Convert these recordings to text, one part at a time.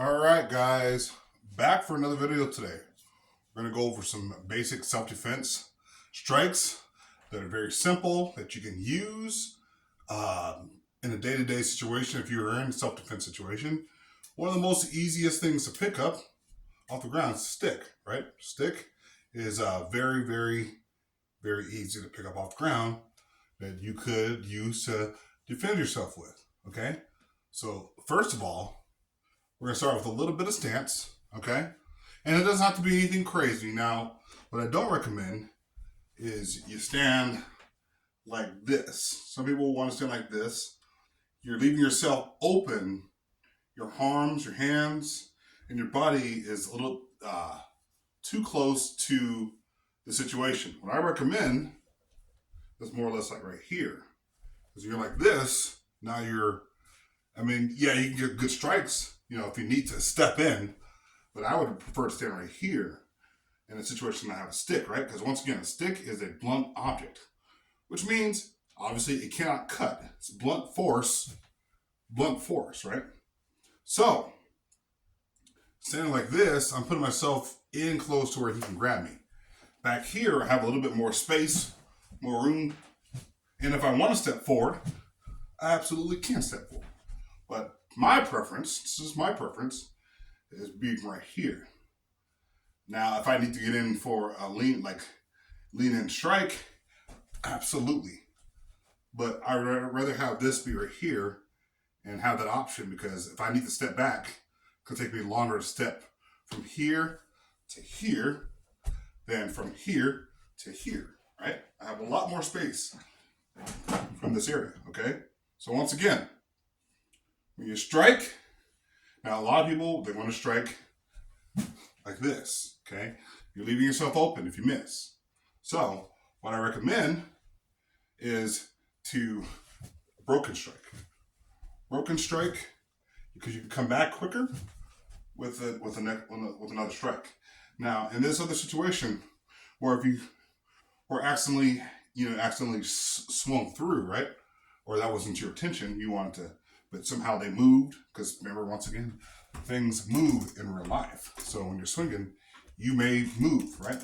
All right, guys, back for another video today. We're going to go over some basic self-defense strikes that are very simple that you can use in a day-to-day situation. If you're in a self-defense situation, one of the most easiest things to pick up off the ground is a stick, right? Stick is very, very, very easy to pick up off the ground that you could use to defend yourself with, okay? So first of all, we're going to start with a little bit of stance, okay? And it doesn't have to be anything crazy. Now, what I don't recommend is you stand like this. Some people want to stand like this. You're leaving yourself open. Your arms, your hands, and your body is a little too close to the situation. What I recommend is more or less like right here. Because you're like this, now yeah, you can get good strikes, if you need to step in, but I would prefer to stand right here in a situation that I have a stick, right? Because once again, a stick is a blunt object, which means obviously it cannot cut. It's blunt force, right? So, standing like this, I'm putting myself in close to where he can grab me. Back here, I have a little bit more space, more room, and if I want to step forward, I absolutely can step forward. But this is my preference, is being right here. Now, if I need to get in for a lean in strike, absolutely. But I'd rather have this be right here and have that option, because if I need to step back, it could take me longer to step from here to here than from here to here, right? I have a lot more space from this area, okay? So once again, when you strike, now a lot of people, they want to strike like this, okay? You're leaving yourself open if you miss. So what I recommend is to broken strike. Broken strike, because you can come back quicker with another strike. Now, in this other situation, where if you were accidentally swung through, right? Or that wasn't your intention, you wanted to, but somehow they moved, because remember, once again, things move in real life. So when you're swinging, you may move, right?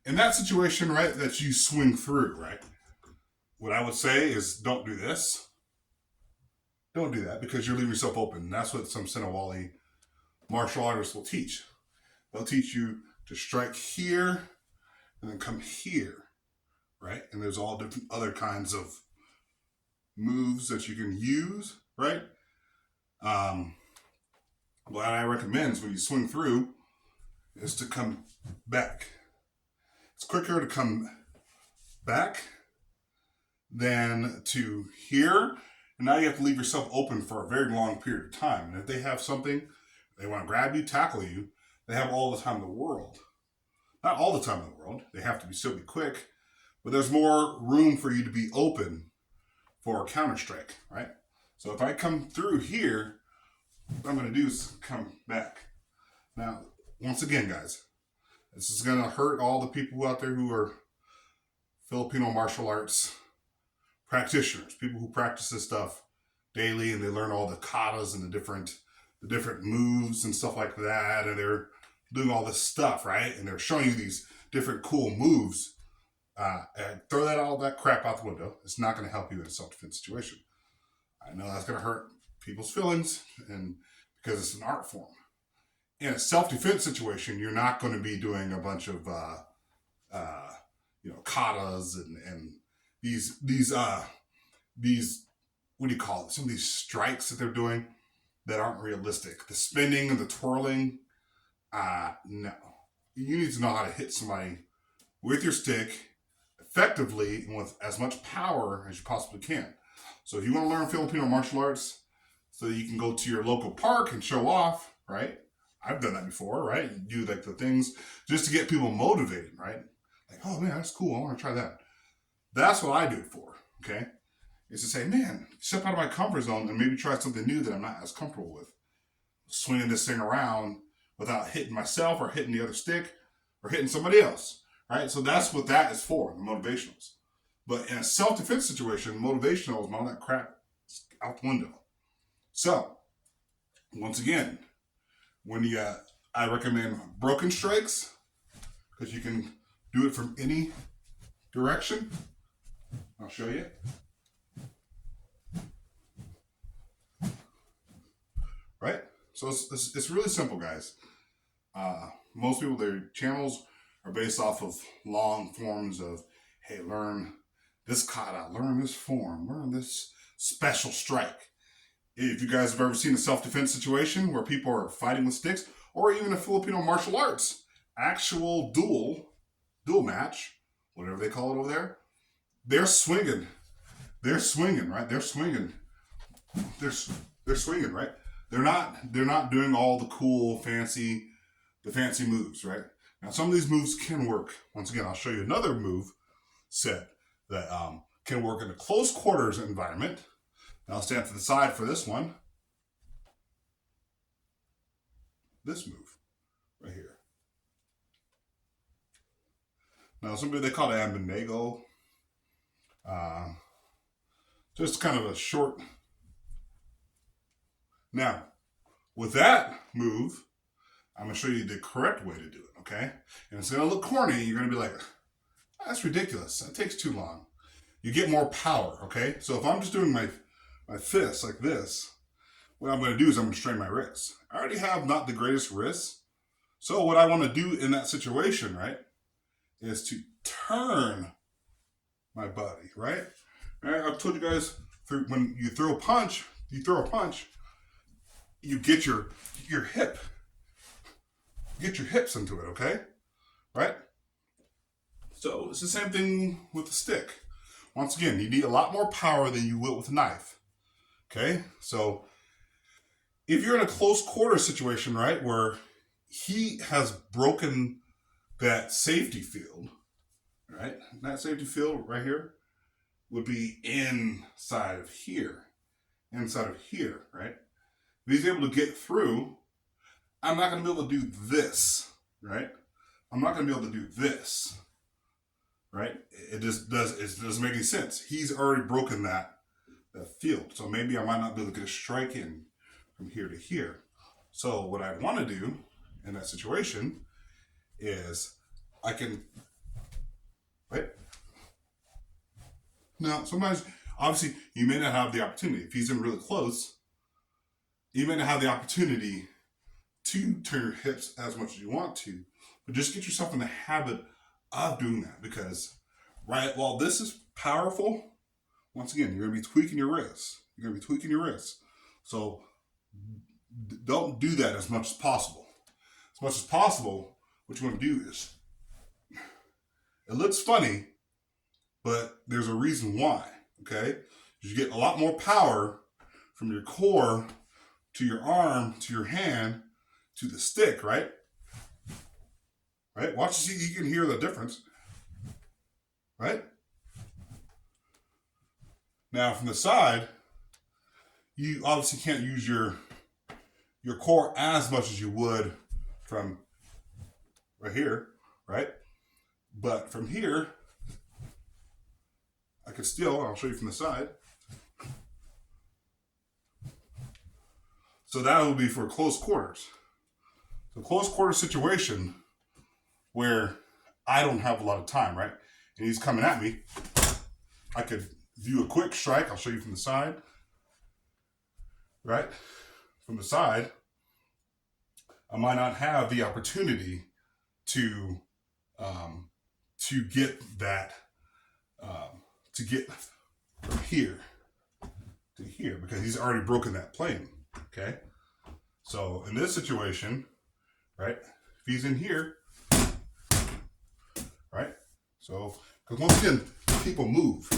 In that situation, right, that you swing through, right, what I would say is don't do this. Don't do that, because you're leaving yourself open. That's what some Sinawali martial artists will teach. They'll teach you to strike here and then come here, right? And there's all different other kinds of moves that you can use, right? What I recommend is when you swing through is to come back. It's quicker to come back than to here. And now you have to leave yourself open for a very long period of time. And if they have something, they want to grab you, tackle you, they have all the time in the world. Not all the time in the world. They have to still be quick, but there's more room for you to be open for a counter strike, right? So if I come through here, what I'm going to do is come back. Now, once again, guys, this is going to hurt all the people out there who are Filipino martial arts practitioners, people who practice this stuff daily, and they learn all the katas and the different moves and stuff like that, and they're doing all this stuff, right? And they're showing you these different cool moves. And throw all that crap out the window. It's not going to help you in a self-defense situation. I know that's going to hurt people's feelings, and because it's an art form. In a self-defense situation, you're not going to be doing a bunch of katas and these what do you call it? Some of these strikes that they're doing that aren't realistic. The spinning and the twirling, no. You need to know how to hit somebody with your stick effectively and with as much power as you possibly can. So if you want to learn Filipino martial arts so that you can go to your local park and show off, right? I've done that before, right? You do like the things just to get people motivated, right? Like, oh man, that's cool. I want to try that. That's what I do it for, okay? Is to say, man, step out of my comfort zone and maybe try something new that I'm not as comfortable with. Swinging this thing around without hitting myself or hitting the other stick or hitting somebody else, right? So that's what that is for, the motivationals. But in a self-defense situation, motivationals and all that crap is out the window. So, once again, when you, I recommend broken strikes because you can do it from any direction. I'll show you. Right? So it's really simple, guys. Most people, their channels are based off of long forms of, hey, learn this kata, learn this form, learn this special strike. If you guys have ever seen a self-defense situation where people are fighting with sticks, or even a Filipino martial arts, actual duel match, whatever they call it over there, they're swinging. They're swinging, right? They're swinging. They're swinging, right? They're not doing all the cool, fancy moves, right? Now, some of these moves can work. Once again, I'll show you another move set that can work in a close quarters environment. Now, I'll stand to the side for this one. This move right here. Now, somebody, they call it Abednego. Just kind of a short. Now, with that move, I'm going to show you the correct way to do it, okay? And it's going to look corny. You're going to be like, that's ridiculous. That takes too long. You get more power, okay? So if I'm just doing my fists like this, what I'm going to do is I'm going to strain my wrists. I already have not the greatest wrists. So what I want to do in that situation, right, is to turn my body, right? I've told you guys, when you throw a punch, you get your hip. Get your hips into it, okay? Right? So it's the same thing with the stick. Once again, you need a lot more power than you will with a knife. Okay? So if you're in a close quarter situation, right, where he has broken that safety field, right? That safety field right here would be inside of here, right? If he's able to get through, I'm not going to be able to do this, right? I'm not going to be able to do this, right? It doesn't make any sense. He's already broken that field. So maybe I might not be able to get a strike in from here to here. So what I want to do in that situation is I can, right? Now, sometimes, obviously, you may not have the opportunity. If he's in really close, you may not have the opportunity to turn your hips as much as you want to, but just get yourself in the habit of doing that, because while this is powerful, once again, you're going to be tweaking your wrists. So don't do that as much as possible. As much as possible, what you want to do is, it looks funny, but there's a reason why, okay? You get a lot more power from your core to your arm, to your hand, to the stick, right? Right? Watch and see, you can hear the difference. Right? Now from the side, you obviously can't use your core as much as you would from right here, right? But from here, I could still, I'll show you from the side. So that would be for close quarters. The close quarter situation where I don't have a lot of time, right? And he's coming at me. I could do a quick strike. I'll show you from the side. Right? From the side, I might not have the opportunity to get that, to get from here to here, because he's already broken that plane. Okay? So in this situation, right, if he's in here, right? So, because once again, people move.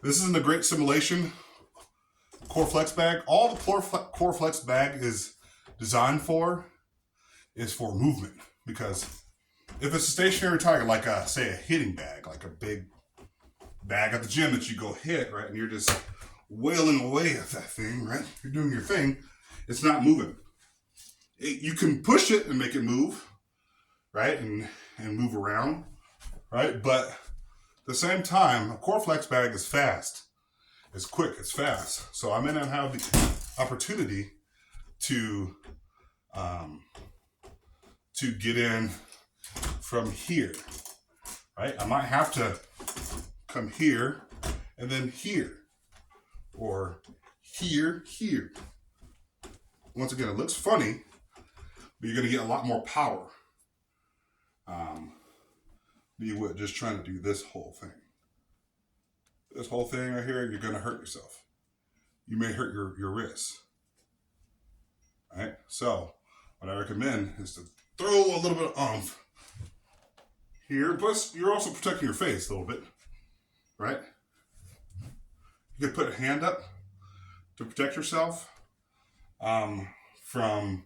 This isn't a great simulation. Core Flex bag, all the Core Flex bag is designed for is for movement. Because if it's a stationary target, like say a hitting bag, like a big bag at the gym that you go hit, right, and you're just wailing away at that thing, right? You're doing your thing. It's not moving. You can push it and make it move, right, and move around, right? But at the same time, a Core Flex bag is fast. It's quick. It's fast. So I may not have the opportunity to get in from here, right? I might have to come here and then here, or here. Once again, it looks funny, but you're going to get a lot more power than you would just trying to do this whole thing. This whole thing right here, you're going to hurt yourself. You may hurt your wrists. All right? So what I recommend is to throw a little bit of oomph here. Plus, you're also protecting your face a little bit, right? You could put a hand up to protect yourself from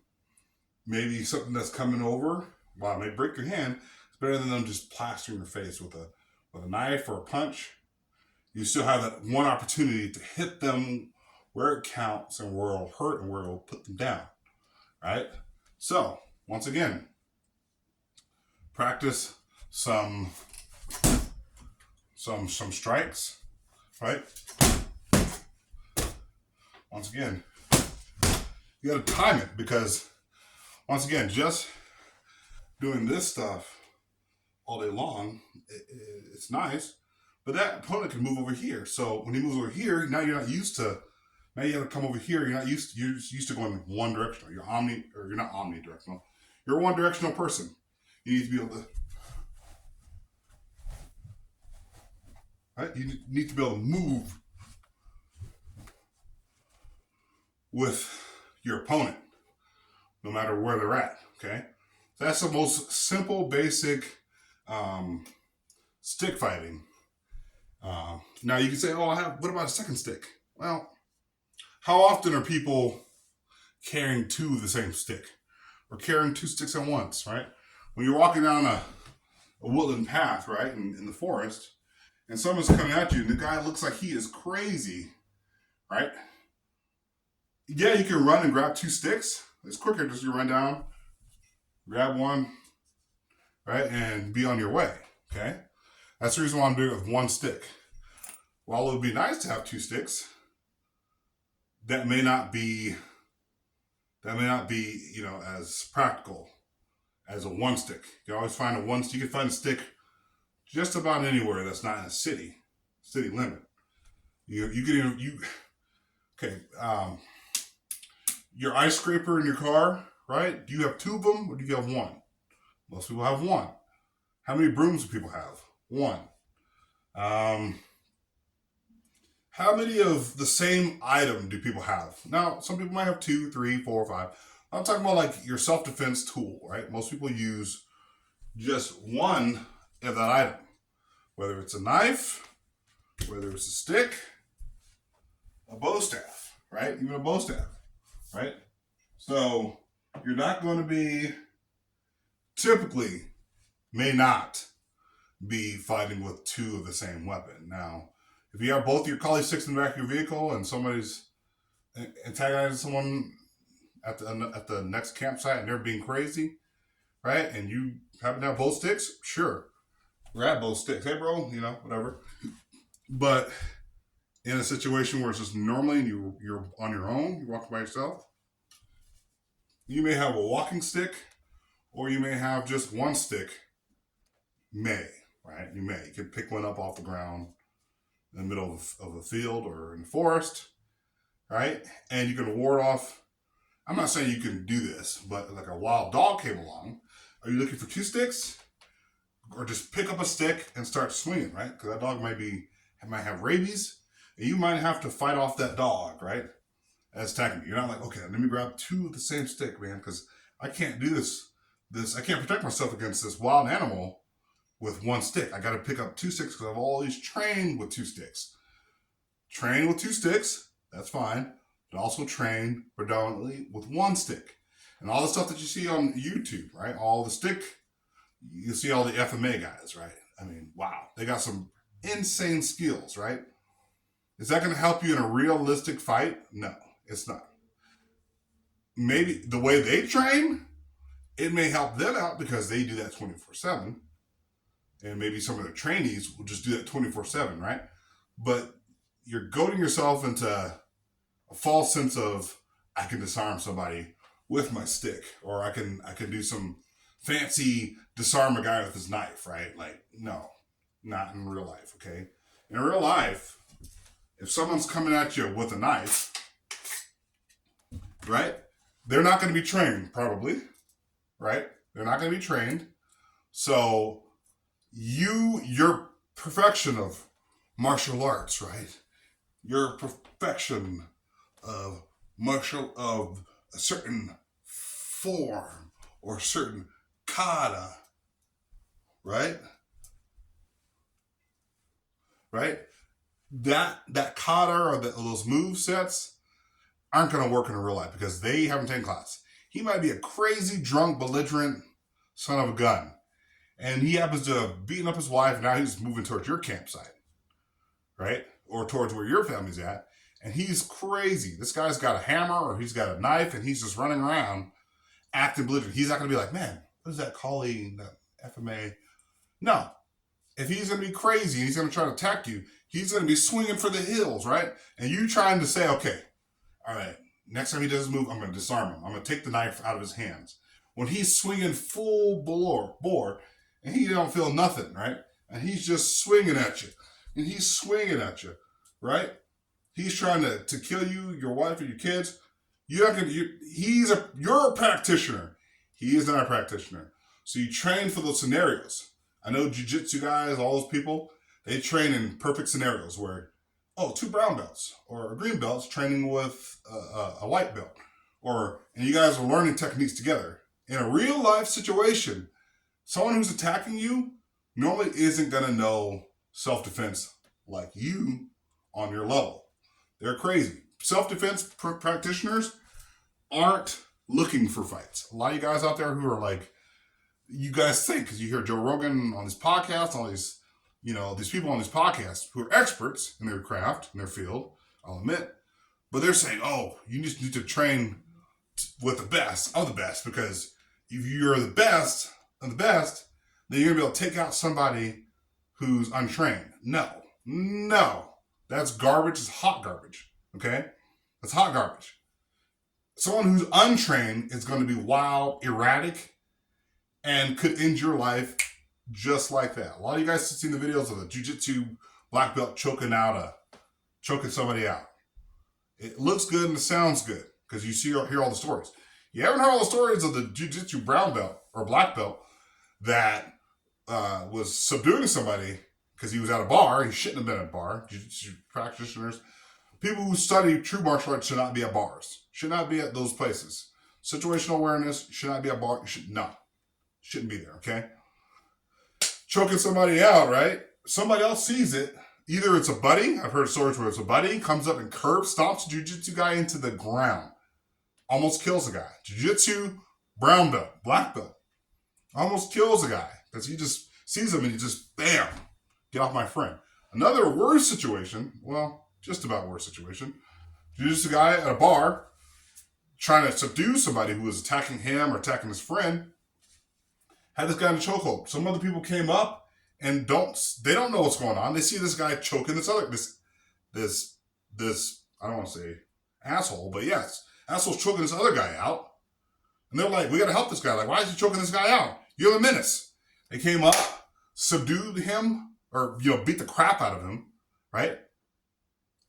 maybe something that's coming over. Well, it may break your hand. It's better than them just plastering your face with a knife or a punch. You still have that one opportunity to hit them where it counts and where it'll hurt and where it'll put them down, right? So, once again, practice some strikes, right? Once again, you got to time it, because once again, just doing this stuff all day long, it's nice, but that opponent can move over here. So when he moves over here, now you're not used to. Now you got to come over here. You're not used. You're used to going one directional. You're not omnidirectional. You're a one-directional person. You need to be able to. Right? You need to be able to move with your opponent, no matter where they're at. Okay, so that's the most simple, basic stick fighting. Now you can say, "Oh, what about a second stick?" Well, how often are people carrying two of the same stick, or carrying two sticks at once? Right? When you're walking down a woodland path, right, in the forest, and someone's coming at you, and the guy looks like he is crazy, right? Yeah, you can run and grab two sticks. It's quicker just to run down, grab one, right, and be on your way, okay? That's the reason why I'm doing it with one stick. While it would be nice to have two sticks, that may not be, as practical as a one stick. You can always find you can find a stick just about anywhere that's not in a city limit. Your ice scraper in your car, right? Do you have two of them, or do you have one? Most people have one. How many brooms do people have? One. How many of the same item do people have? Now, some people might have 2, 3, 4, 5. I'm talking about like your self-defense tool, right? Most people use just one of that item. Whether it's a knife, whether it's a stick, a bow staff, right? Even a bow staff, right? So you're not going to be, typically, may not be fighting with two of the same weapon. Now, if you have both your Kali sticks in the back of your vehicle and somebody's antagonizing someone at the next campsite and they're being crazy, right? And you happen to have both sticks, sure, grab both sticks. Hey, bro, whatever. But in a situation where it's just normally and you're on your own, you're walking by yourself, you may have a walking stick, or you may have just one stick. Right? You can pick one up off the ground in the middle of a field or in the forest, right? And you can ward off. I'm not saying you can do this, but like a wild dog came along. Are you looking for two sticks? Or just pick up a stick and start swinging, right? Because that dog might have rabies, and you might have to fight off that dog, right? As attacking you. You're not like, okay, let me grab two of the same stick, man, because I can't do this. I can't protect myself against this wild animal with one stick. I got to pick up two sticks because I've always trained with two sticks. Train with two sticks, that's fine. But also train predominantly with one stick. And all the stuff that you see on YouTube, right? You see all the FMA guys, right? I mean, wow. They got some insane skills, right? Is that going to help you in a realistic fight? No, it's not. Maybe the way they train, it may help them out because they do that 24/7. And maybe some of their trainees will just do that 24/7, right? But you're goading yourself into a false sense of I can disarm somebody with my stick, or I can do some fancy disarm a guy with his knife, right? Like, no, not in real life, okay? In real life, if someone's coming at you with a knife, right? They're not going to be trained, probably, right? They're not going to be trained. So your perfection of martial arts, right? Your perfection of a certain form or certain kata, right? Right? That kata or those move sets aren't going to work in real life because they haven't taken class. He might be a crazy, drunk, belligerent son of a gun, and he happens to have beaten up his wife. And now he's moving towards your campsite, right? Or towards where your family's at. And he's crazy. This guy's got a hammer or he's got a knife and he's just running around acting belligerent. He's not going to be like, man, what is that calling, that FMA? No. If he's going to be crazy and he's going to try to attack you, he's going to be swinging for the hills, right? And you trying to say, okay, all right, next time he does his move, I'm going to disarm him. I'm going to take the knife out of his hands. When he's swinging full bore and he don't feel nothing, right? And he's just swinging at you. And he's swinging at you, right? He's trying to kill you, your wife, or your kids. You're a practitioner. He is not a practitioner. So you train for those scenarios. I know jiu-jitsu guys, all those people, they train in perfect scenarios where, two brown belts or a green belt's training with a white belt. And you guys are learning techniques together. In a real life situation, someone who's attacking you normally isn't going to know self-defense like you on your level. They're crazy. Self-defense practitioners aren't looking for fights. A lot of you guys out there who are like, you guys think, because you hear Joe Rogan on his podcast, all these, these people on his podcast who are experts in their craft, in their field, I'll admit, but they're saying, you just need to train with the best of the best, because if you're the best of the best, then you're going to be able to take out somebody who's untrained. No. That's garbage. It's hot garbage. Okay? That's hot garbage. Someone who's untrained is going to be wild, erratic, and could end your life just like that. A lot of you guys have seen the videos of the jiu-jitsu black belt choking somebody out. It looks good and it sounds good because you hear all the stories. You haven't heard all the stories of the jiu-jitsu brown belt or black belt that was subduing somebody because he was at a bar. He shouldn't have been at a bar. Jiu-jitsu practitioners, people who study true martial arts should not be at bars. Should not be at those places. Situational awareness should not be at bar. Shouldn't be there, okay? Choking somebody out, right? Somebody else sees it. Either it's a buddy. I've heard stories where it's a buddy. Comes up and stomps a jiu-jitsu guy into the ground. Almost kills a guy. Jiu-jitsu, brown belt, black belt. Almost kills a guy. Because he just sees him and he just, bam, get off my friend. Another worse situation, well, just about worse situation. Jiu-jitsu guy at a bar trying to subdue somebody who was attacking him or attacking his friend. Had this guy in a chokehold. Some other people came up and they don't know what's going on. They see this guy choking this I don't want to say asshole, but yes, asshole's choking this other guy out. And they're like, we got to help this guy. Like, why is he choking this guy out? You're the menace. They came up, subdued him, or, beat the crap out of him, right?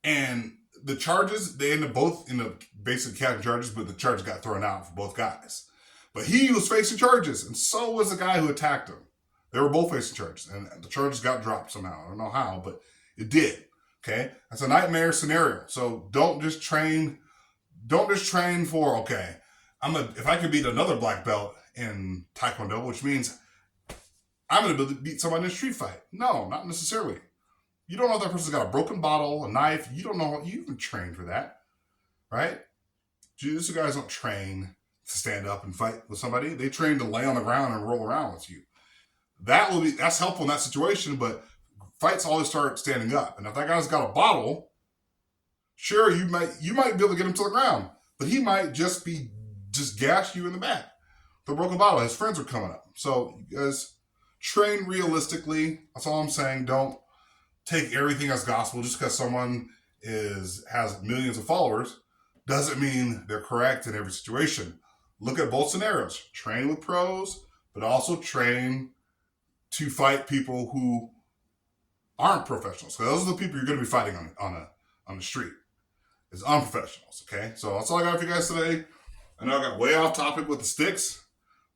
And the charges, they ended both in the basic cat charges, but the charges got thrown out for both guys. But he was facing charges, and so was the guy who attacked him. They were both facing charges, and the charges got dropped somehow. I don't know how, but it did. Okay? That's a nightmare scenario. So don't just train for, okay, if I can beat another black belt in Taekwondo, which means I'm going to beat somebody in a street fight. No, not necessarily. You don't know if that person's got a broken bottle, a knife. You don't know. You haven't trained for that, right? Jiu-jitsu guys don't train to stand up and fight with somebody. They train to lay on the ground and roll around with you. That's helpful in that situation, but fights always start standing up. And if that guy's got a bottle, sure, you might be able to get him to the ground, but he might just gash you in the back. The broken bottle, his friends are coming up. So you guys train realistically. That's all I'm saying. Don't take everything as gospel just because someone has millions of followers. doesn't mean they're correct in every situation. Look at both scenarios. Train with pros, but also train to fight people who aren't professionals. So those are the people you're going to be fighting on the street. It's unprofessionals. Okay, so that's all I got for you guys today. I know I got way off topic with the sticks,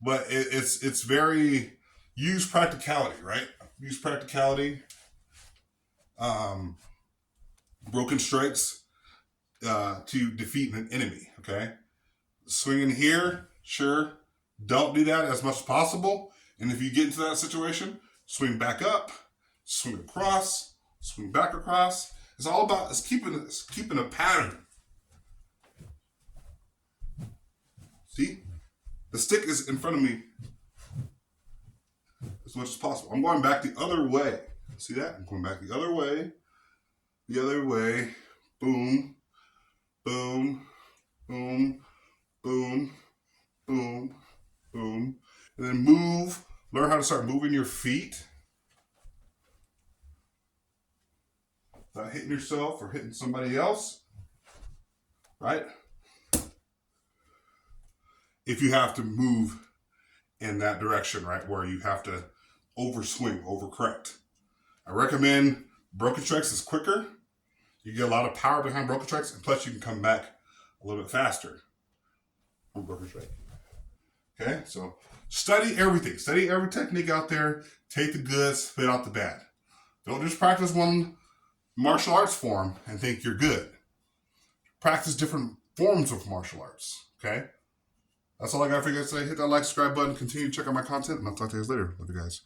but it's very use practicality, right? Use practicality. Broken strikes to defeat an enemy. Okay, swinging here, sure. Don't do that as much as possible. And if you get into that situation, swing back up, swing across, swing back across. It's all about keeping a pattern. See, the stick is in front of me as much as possible. I'm going back the other way. See that? I'm going back the other way. The other way. Boom, boom, boom, boom, boom, boom. And then move. Learn how to start moving your feet. Not hitting yourself or hitting somebody else. Right? If you have to move in that direction, right, where you have to overswing, overcorrect. I recommend broken strikes is quicker. You get a lot of power behind broken strikes, and plus you can come back a little bit faster from broken strike. Okay, so study everything. Study every technique out there. Take the good, spit out the bad. Don't just practice one martial arts form and think you're good. Practice different forms of martial arts. Okay? That's all I got for you guys today. Hit that like, subscribe button. Continue to check out my content, and I'll talk to you guys later. Love you guys.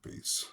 Peace.